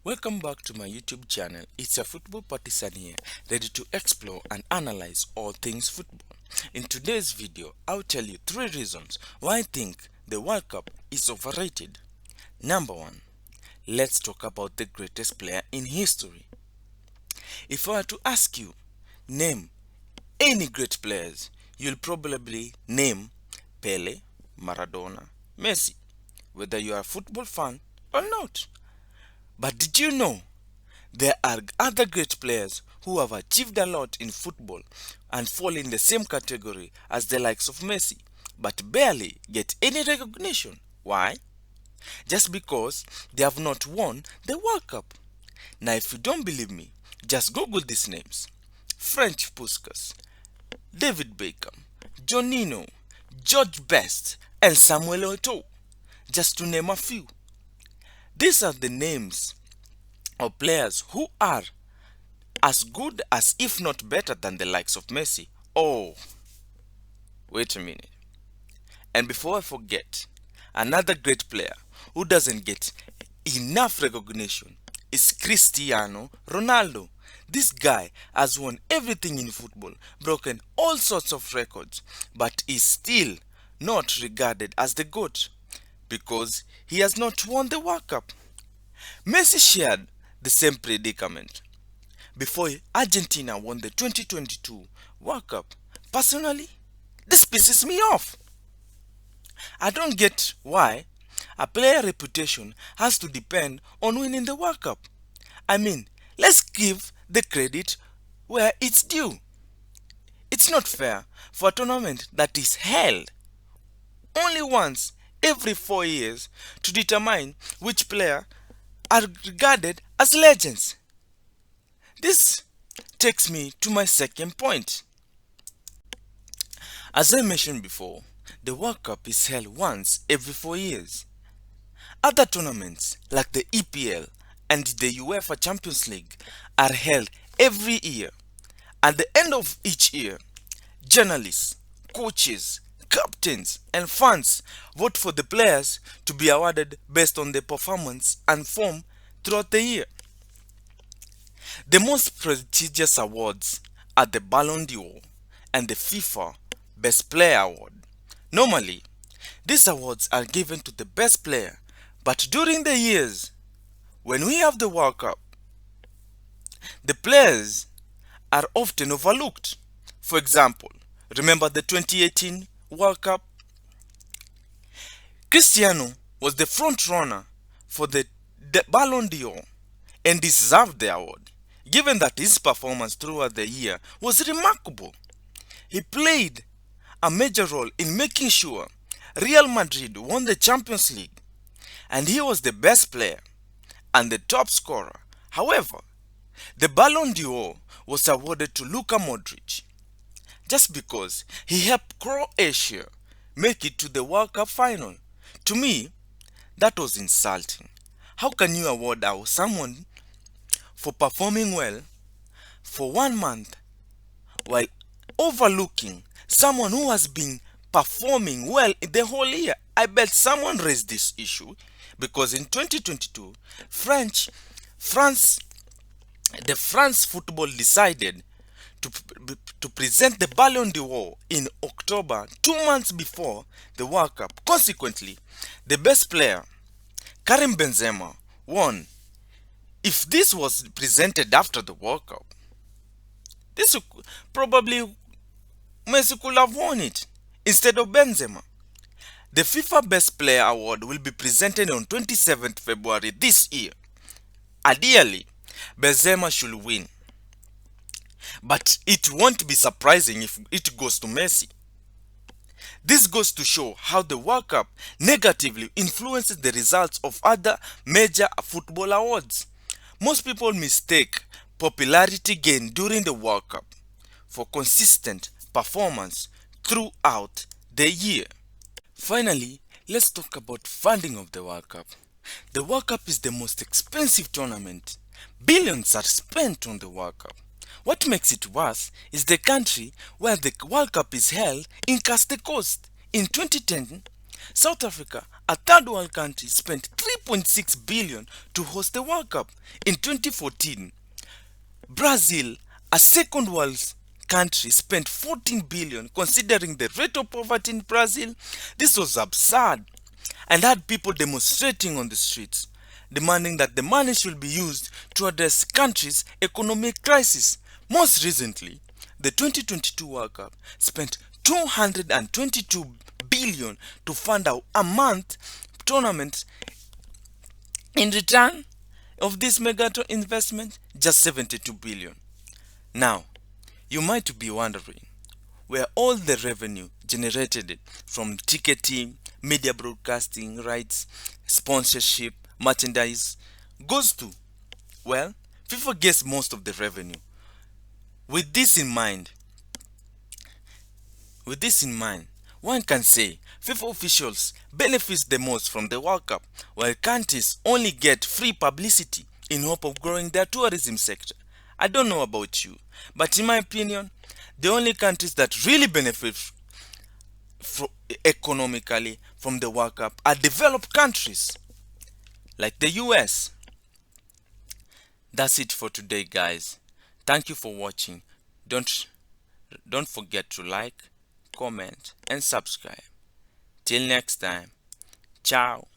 Welcome back to my YouTube channel. It's a football partisan here, ready to explore and analyze all things football. In today's video, I'll tell you 3 reasons why I think the World Cup is overrated. Number 1. Let's talk about the greatest player in history. If I were to ask you, name any great players, you'll probably name Pele, Maradona, Messi, whether you are a football fan or not. But did you know there are other great players who have achieved a lot in football and fall in the same category as the likes of Messi, but barely get any recognition? Why? Just because they have not won the World Cup. Now, if you don't believe me, just Google these names: French Puskas, David Beckham, Jonino, George Best, and Samuel Eto'o, just to name a few. These are the names of players who are as good as, if not better than, the likes of Messi. Oh, wait a minute. And before I forget, another great player who doesn't get enough recognition is Cristiano Ronaldo. This guy has won everything in football, broken all sorts of records, but is still not regarded as the GOAT because he has not won the World Cup. Messi shared the same predicament before Argentina won the 2022 World Cup. Personally, this pisses me off. I don't get why a player reputation has to depend on winning the World Cup. I mean, let's give the credit where it's due. It's not fair for a tournament that is held only once every 4 years to determine which player are regarded as legends. This takes me to my second point. As I mentioned before, the World Cup is held once every 4 years. Other tournaments like the EPL and the UEFA Champions League are held every year. At the end of each year, journalists, coaches, captains, and fans vote for the players to be awarded based on their performance and form throughout the year. The most prestigious awards are the Ballon d'Or and the FIFA Best Player Award. Normally, these awards are given to the best player, but during the years when we have the World Cup, the players are often overlooked. For example, remember the 2018 World Cup? Cristiano was the front runner for the Ballon d'Or and deserved the award, given that his performance throughout the year was remarkable. He played a major role in making sure Real Madrid won the Champions League, and he was the best player and the top scorer. However, the Ballon d'Or was awarded to Luka Modric just because he helped Croatia make it to the World Cup final. To me, that was insulting. How can you award someone for performing well for 1 month while overlooking someone who has been performing well in the whole year? I bet someone raised this issue because in 2022, France, the France football decided to present the Ballon d'Or in October, 2 months before the World Cup. Consequently, the best player, Karim Benzema, won. If this was presented after the World Cup, this probably Messi could have won it instead of Benzema. The FIFA Best Player Award will be presented on 27th February this year. Ideally, Benzema should win, but it won't be surprising if it goes to Messi. This goes to show how the World Cup negatively influences the results of other major football awards. Most people mistake popularity gained during the World Cup for consistent performance throughout the year. Finally, let's talk about funding of the World Cup. The World Cup is the most expensive tournament. Billions are spent on the World Cup. What makes it worse is the country where the World Cup is held incurs the cost. In 2010, South Africa a third world country spent 3.6 billion to host the World Cup. In 2014, Brazil, a second world country, spent 14 billion. Considering the rate of poverty in Brazil, this was absurd and had people demonstrating on the streets, demanding that the money should be used to address the country's economic crisis. Most recently, the 2022 World Cup spent 222 billion to fund a month tournament. In return of this mega investment, just 72 billion. Now, you might be wondering where all the revenue generated from ticketing, media broadcasting rights, sponsorship, merchandise goes to. Well, FIFA gets most of the revenue. With this in mind, one can say FIFA officials benefit the most from the World Cup, while countries only get free publicity in hope of growing their tourism sector. I don't know about you, but in my opinion, the only countries that really benefit economically from the World Cup are developed countries like the US. That's it for today, guys. Thank you for watching. Don't forget to like, comment and subscribe. Till next time. Ciao.